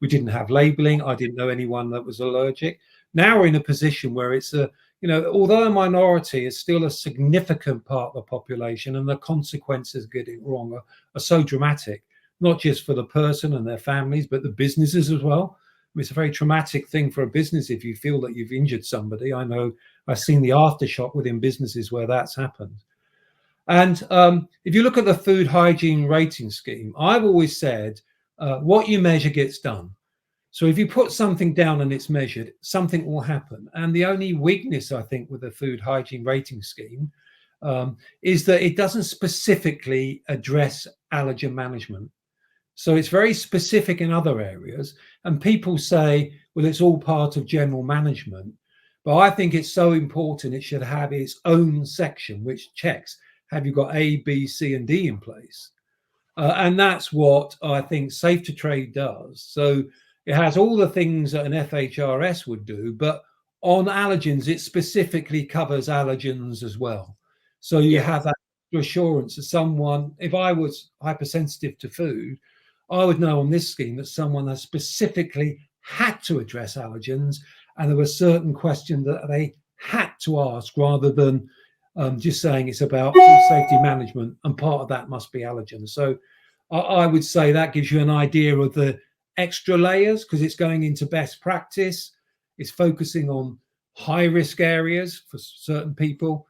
we didn't have labeling. I didn't know anyone that was allergic. Now we're in a position where it's although a minority, is still a significant part of the population, and the consequences of getting it wrong are so dramatic, not just for the person and their families, but the businesses as well. It's a very traumatic thing for a business if you feel that you've injured somebody. I know I've seen the aftershock within businesses where that's happened. And if you look at the food hygiene rating scheme, I've always said what you measure gets done. So if you put something down and it's measured, something will happen. And the only weakness, I think, with the food hygiene rating scheme is that it doesn't specifically address allergen management. So it's very specific in other areas. And people say, well, it's all part of general management. But I think it's so important, it should have its own section which checks, have you got A, B, C, and D in place? And that's what I think Safe to Trade does. So it has all the things that an FHRS would do, but on allergens, it specifically covers allergens as well. So you have that assurance that someone, if I was hypersensitive to food, I would know on this scheme that someone has specifically had to address allergens, and there were certain questions that they had to ask rather than just saying it's about food safety management, and part of that must be allergens. So I would say that gives you an idea of the extra layers, because it's going into best practice. It's focusing on high risk areas for certain people,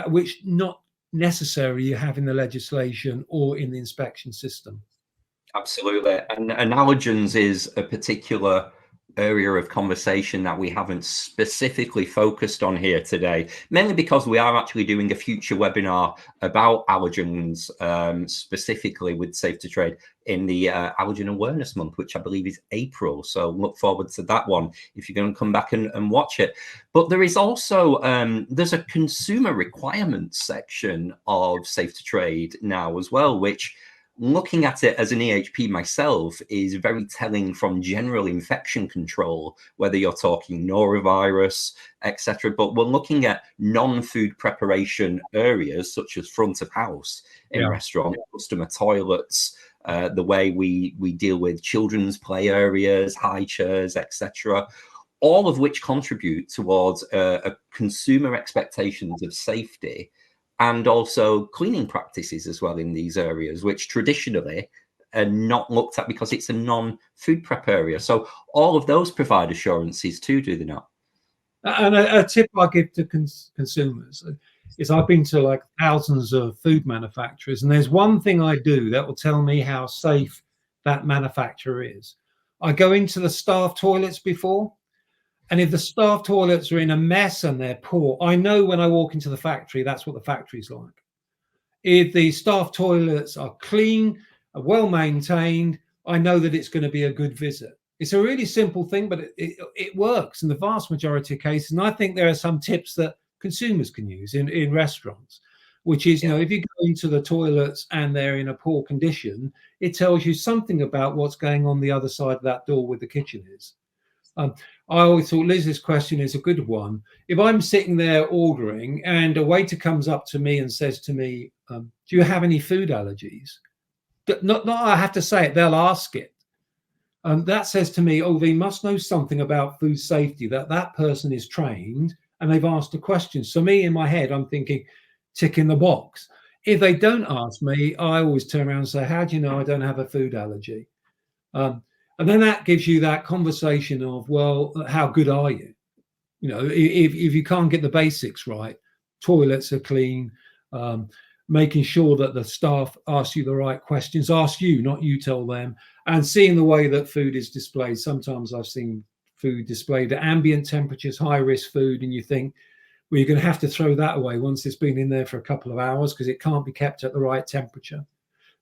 which not necessarily you have in the legislation or in the inspection system. Absolutely. And allergens is a particular area of conversation that we haven't specifically focused on here today, mainly because we are actually doing a future webinar about allergens, specifically with Safe to Trade in the Allergen Awareness Month, which I believe is April. So look forward to that one if you're going to come back and watch it. But there is also, there's a consumer requirements section of Safe to Trade now as well, which, looking at it as an EHP myself, is very telling from general infection control, whether you're talking norovirus, etc. But we're looking at non-food preparation areas such as front of house in restaurants, customer toilets, the way we deal with children's play areas, high chairs, etc. All of which contribute towards a consumer expectations of safety, and also cleaning practices as well in these areas, which traditionally are not looked at because it's a non-food prep area. So all of those provide assurances too, do they not? And a tip I give to consumers is, I've been to like thousands of food manufacturers, and there's one thing I do that will tell me how safe that manufacturer is. I go into the staff toilets before, and if the staff toilets are in a mess and they're poor, I know when I walk into the factory, that's what the factory's like. If the staff toilets are clean, are well maintained, I know that it's going to be a good visit. It's a really simple thing, but it works in the vast majority of cases. And I think there are some tips that consumers can use in restaurants, which is, you know, if you go into the toilets and they're in a poor condition, it tells you something about what's going on the other side of that door where the kitchen is. I always thought Liz's question is a good one. If I'm sitting there ordering and a waiter comes up to me and says to me, do you have any food allergies? Not I have to say it, they'll ask it. That says to me, oh, they must know something about food safety, that person is trained and they've asked a question. So me, in my head, I'm thinking, tick in the box. If they don't ask me, I always turn around and say, how do you know I don't have a food allergy? And then that gives you that conversation of, well, how good are you? You know, if you can't get the basics right, toilets are clean, making sure that the staff ask you the right questions, ask you, not you tell them, and seeing the way that food is displayed. Sometimes I've seen food displayed at ambient temperatures, high risk food, and you think, well, you're going to have to throw that away once it's been in there for a couple of hours because it can't be kept at the right temperature.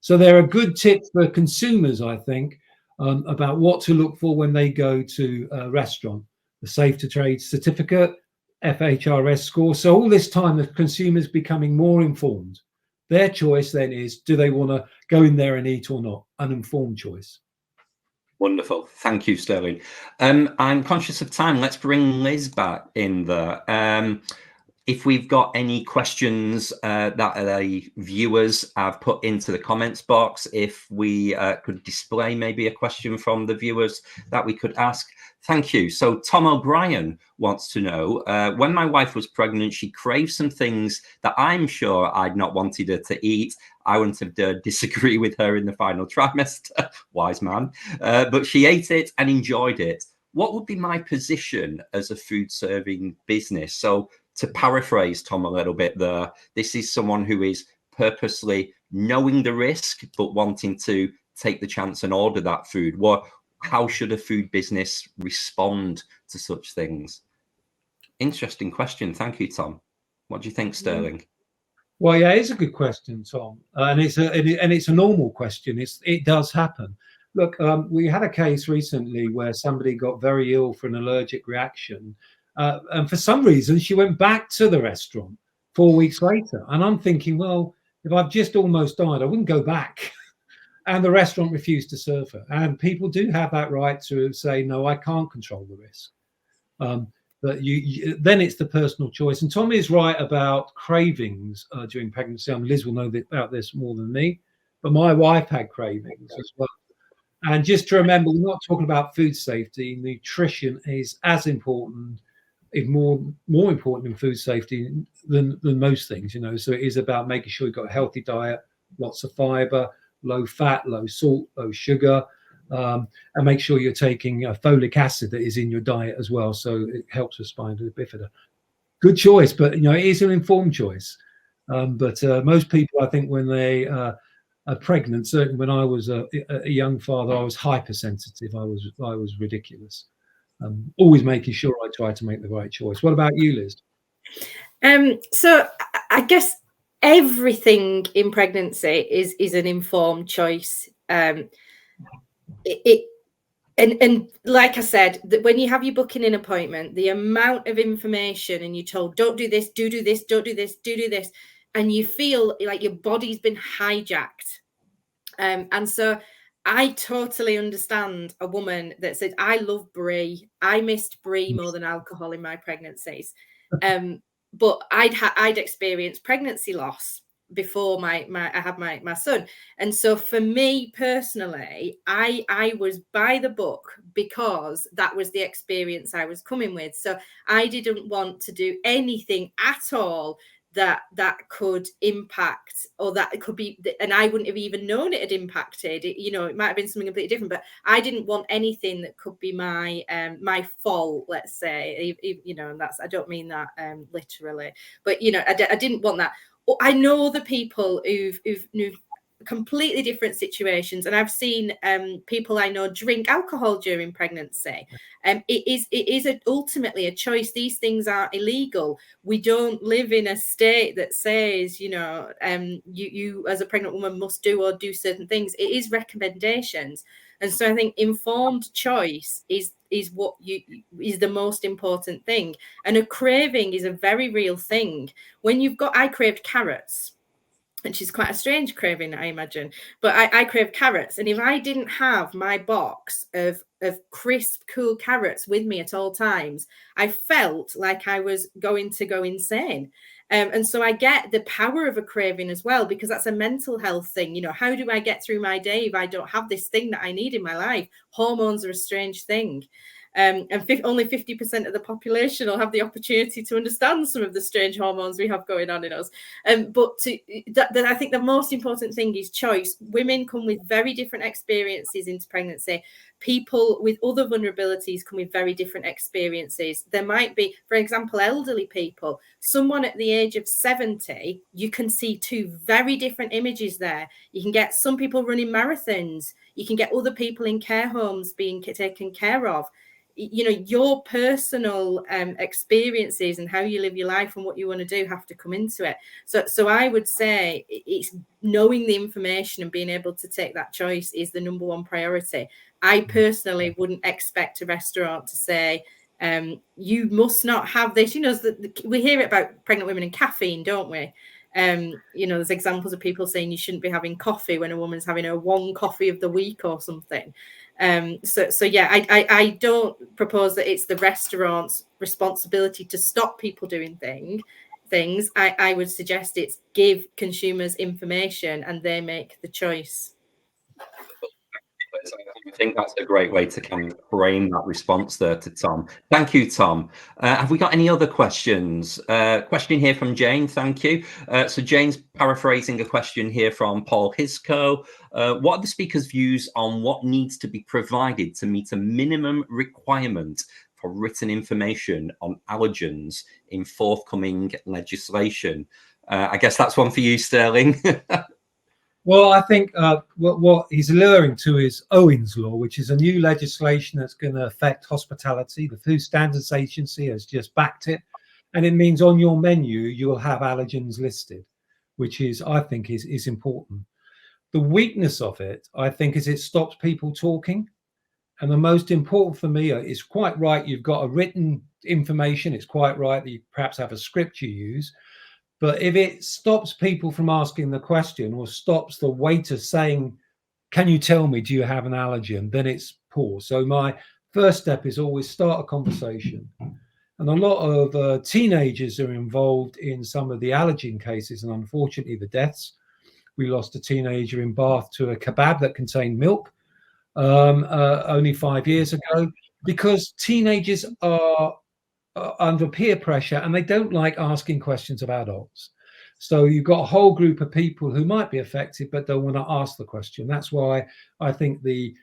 So there are good tips for consumers, I think, about what to look for when they go to a restaurant. The Safe to Trade certificate, FHRS score. So all this time, the consumer's becoming more informed. Their choice then is, do they want to go in there and eat or not? An informed choice. Wonderful. Thank you, Sterling. I'm conscious of time. Let's bring Liz back in there. If we've got any questions that the viewers have put into the comments box, if we could display maybe a question from the viewers that we could ask. Thank you. So Tom O'Brien wants to know, when my wife was pregnant, she craved some things that I'm sure I'd not wanted her to eat. I wouldn't have dared disagree with her in the final trimester, wise man, but she ate it and enjoyed it. What would be my position as a food serving business? So to paraphrase Tom a little bit there, this is someone who is purposely knowing the risk, but wanting to take the chance and order that food. How should a food business respond to such things? Interesting question. Thank you, Tom. What do you think, Sterling? Well, yeah, it's a good question, Tom, and it's a normal question. It does happen. Look, we had a case recently where somebody got very ill for an allergic reaction. And for some reason, she went back to the restaurant 4 weeks later. And I'm thinking, well, if I've just almost died, I wouldn't go back. And the restaurant refused to serve her. And people do have that right to say, no, I can't control the risk. But then it's the personal choice. And Tom is right about cravings during pregnancy. Liz will know about this more than me. But my wife had cravings as well. And just to remember, we're not talking about food safety. Nutrition is as important, if more important than food safety than most things, you know. So it is about making sure you've got a healthy diet, lots of fiber, low fat, low salt, low sugar, and make sure you're taking folic acid that is in your diet as well. So it helps with spina bifida. Good choice, but you know, it is an informed choice. But most people, I think, when they are pregnant, certainly when I was a young father, I was hypersensitive. I was ridiculous. Always making sure I try to make the right choice. What about you, Liz? So I guess everything in pregnancy is an informed choice. And like I said, that when you have your booking an appointment, the amount of information and you're told, don't do this, do this, don't do this, do this, and you feel like your body's been hijacked. And so I totally understand a woman that said, I love brie. I missed brie more than alcohol in my pregnancies. But I'd experienced pregnancy loss before I had my son. And so for me personally, I was by the book because that was the experience I was coming with. So I didn't want to do anything at all that could impact, or that it could be, and I wouldn't have even known it had impacted it. You know, it might have been something completely different, but I didn't want anything that could be my fault, let's say. You know, and that's, I don't mean that literally, but you know, I didn't want that. I know the people who've completely different situations, and I've seen people I know drink alcohol during pregnancy. It is ultimately a choice. These things are illegal. We don't live in a state that says, you know, you as a pregnant woman must do or do certain things. It is recommendations. And so I think informed choice is what is the most important thing. And a craving is a very real thing. When I craved carrots, which is quite a strange craving, I imagine. But I crave carrots. And if I didn't have my box of crisp, cool carrots with me at all times, I felt like I was going to go insane. And so I get the power of a craving as well, because that's a mental health thing. You know, how do I get through my day if I don't have this thing that I need in my life? Hormones are a strange thing. And only 50% of the population will have the opportunity to understand some of the strange hormones we have going on in us. But I think the most important thing is choice. Women come with very different experiences into pregnancy. People with other vulnerabilities come with very different experiences. There might be, for example, elderly people. Someone at the age of 70, you can see two very different images there. You can get some people running marathons. You can get other people in care homes being taken care of. You know, your personal experiences and how you live your life and what you want to do have to come into it. So I would say it's knowing the information and being able to take that choice is the number one priority. I personally wouldn't expect a restaurant to say, you must not have this. You know, we hear it about pregnant women and caffeine, don't we? You know, there's examples of people saying you shouldn't be having coffee when a woman's having her one coffee of the week or something. So yeah, I don't propose that it's the restaurant's responsibility to stop people doing things. I would suggest it's give consumers information and they make the choice. I think that's a great way to kind of frame that response there to Tom. Thank you, Tom. Have we got any other questions? Question here from Jane, thank you. So Jane's paraphrasing a question here from Paul Hisco. What are the speaker's views on what needs to be provided to meet a minimum requirement for written information on allergens in forthcoming legislation? I guess that's one for you, Sterling. Well, I think what he's alluring to is Owen's Law, which is a new legislation that's going to affect hospitality. The Food Standards Agency has just backed it. And it means on your menu, you'll have allergens listed, which is, I think, is important. The weakness of it, I think, is it stops people talking. And the most important for me is quite right. You've got a written information. It's quite right that you perhaps have a script you use. But if it stops people from asking the question or stops the waiter saying, can you tell me, do you have an allergen? Then it's poor. So my first step is always start a conversation. And a lot of teenagers are involved in some of the allergen cases and unfortunately the deaths. We lost a teenager in Bath to a kebab that contained milk only 5 years ago because teenagers are under peer pressure and they don't like asking questions of adults. So you've got a whole group of people who might be affected but don't want to ask the question. That's why I think the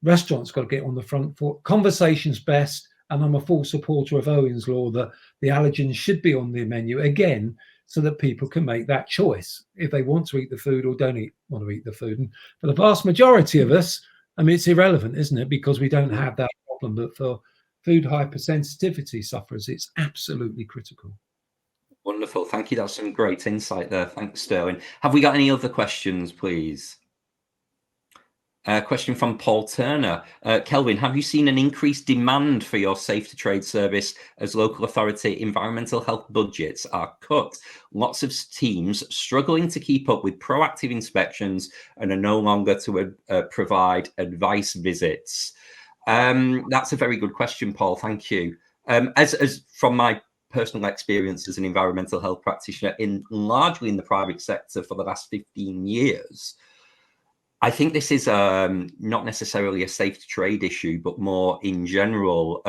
restaurants got to get on the front foot. Conversation's best, and I'm a full supporter of Owen's Law that the allergens should be on the menu again so that people can make that choice if they want to eat the food or don't want to eat the food. And for the vast majority of us, I mean, it's irrelevant, isn't it? Because we don't have that problem. But for food hypersensitivity sufferers. It's absolutely critical. Wonderful. Thank you. That's some great insight there. Thanks, Sterling. Have we got any other questions, please? Question from Paul Turner. Kelvin, have you seen an increased demand for your Safe to Trade service as local authority environmental health budgets are cut? Lots of teams struggling to keep up with proactive inspections and are no longer to provide advice visits. That's a very good question, Paul. Thank you. As from my personal experience as an environmental health practitioner largely in the private sector for the last 15 years, I think this is not necessarily a Safe to Trade issue, but more in general.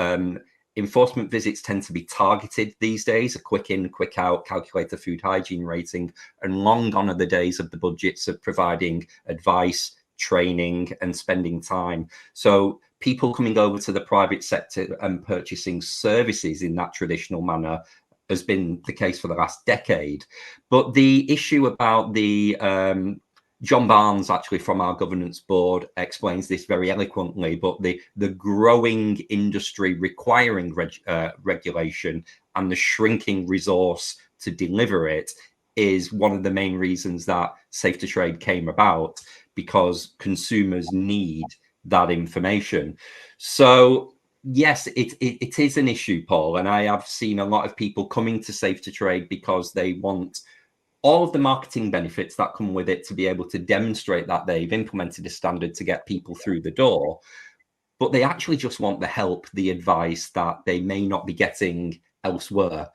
Enforcement visits tend to be targeted these days, a quick in, quick out, calculate the food hygiene rating, and long gone are the days of the budgets of providing advice, training, and spending time. So people coming over to the private sector and purchasing services in that traditional manner has been the case for the last decade. But the issue about the John Barnes, actually from our governance board, explains this very eloquently, but the growing industry requiring regulation and the shrinking resource to deliver it is one of the main reasons that Safe to Trade came about, because consumers need that information. So yes, it is an issue, Paul, and I have seen a lot of people coming to Safe to Trade because they want all of the marketing benefits that come with it to be able to demonstrate that they've implemented a standard to get people through the door. But they actually just want the help, the advice that they may not be getting elsewhere.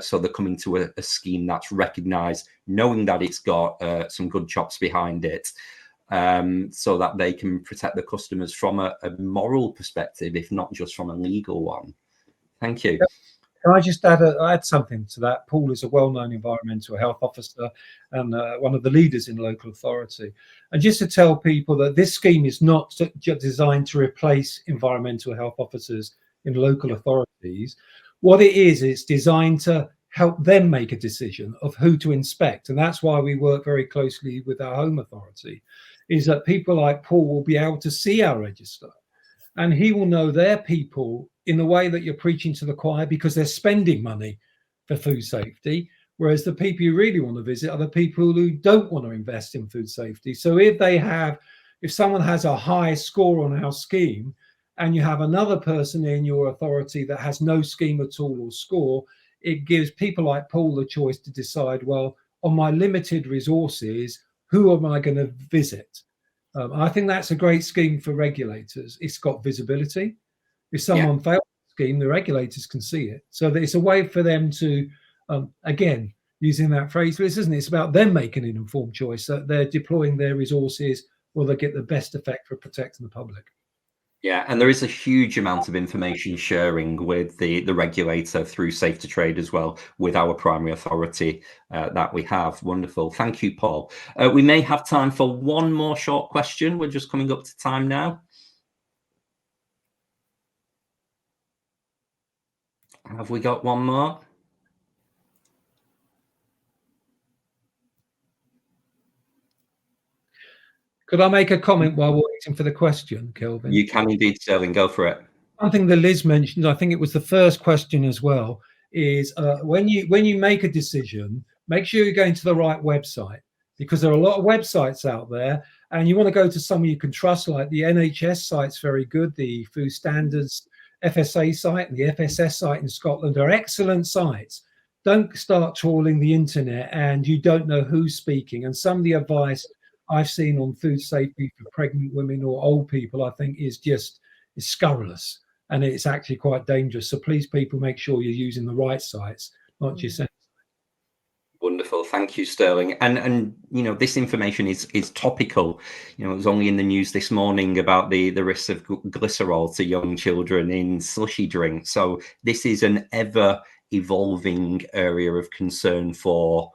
So they're coming to a scheme that's recognised, knowing that it's got some good chops behind it, so that they can protect the customers from a moral perspective, if not just from a legal one. Thank you. Can I just add something to that? Paul is a well-known environmental health officer and one of the leaders in local authority. And just to tell people that this scheme is not just designed to replace environmental health officers in local authorities. What it is, it's designed to help them make a decision of who to inspect. And that's why we work very closely with our home authority, is that people like Paul will be able to see our register and he will know their people in the way that you're preaching to the choir, because they're spending money for food safety, whereas the people you really want to visit are the people who don't want to invest in food safety. So if someone has a high score on our scheme and you have another person in your authority that has no scheme at all or score, it gives people like Paul the choice to decide, well, on my limited resources, who am I going to visit? I think that's a great scheme for regulators. It's got visibility. If someone fails the scheme, the regulators can see it. So it's a way for them to, again, using that phrase, isn't it? It's about them making an informed choice, that they're deploying their resources where they get the best effect for protecting the public. Yeah, and there is a huge amount of information sharing with the regulator through Safe to Trade as well, with our primary authority that we have. Wonderful. Thank you, Paul. We may have time for one more short question. We're just coming up to time now. Have we got one more? Could I make a comment while we're waiting for the question, Kelvin? You can indeed, Sterling. Go for it. Something that Liz mentioned, I think it was the first question as well, is when you make a decision, make sure you're going to the right website, because there are a lot of websites out there and you want to go to someone you can trust, like the NHS site's very good, the Food Standards FSA site and the FSS site in Scotland are excellent sites. Don't start trawling the internet and you don't know who's speaking. And some of the advice I've seen on food safety for pregnant women or old people, I think is scurrilous, and it's actually quite dangerous. So please, people, make sure you're using the right sites, not just. Wonderful, thank you, Sterling. And you know, this information is topical. You know, it was only in the news this morning about the risks of glycerol to young children in slushy drinks. So this is an ever evolving area of concern for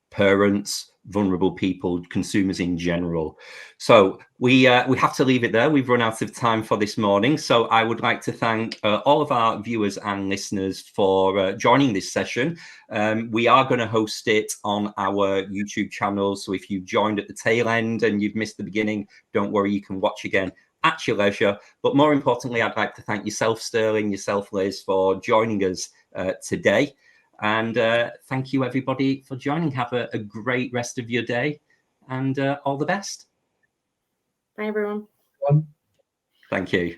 parents, vulnerable people, consumers in general. So we have to leave it there. We've run out of time for this morning. So I would like to thank all of our viewers and listeners for joining this session. We are going to host it on our YouTube channel. So if you joined at the tail end and you've missed the beginning, don't worry, you can watch again at your leisure. But more importantly, I'd like to thank yourself, Sterling, yourself, Liz, for joining us today. And thank you, everybody, for joining. Have a great rest of your day, and all the best. Bye, everyone. Thank you.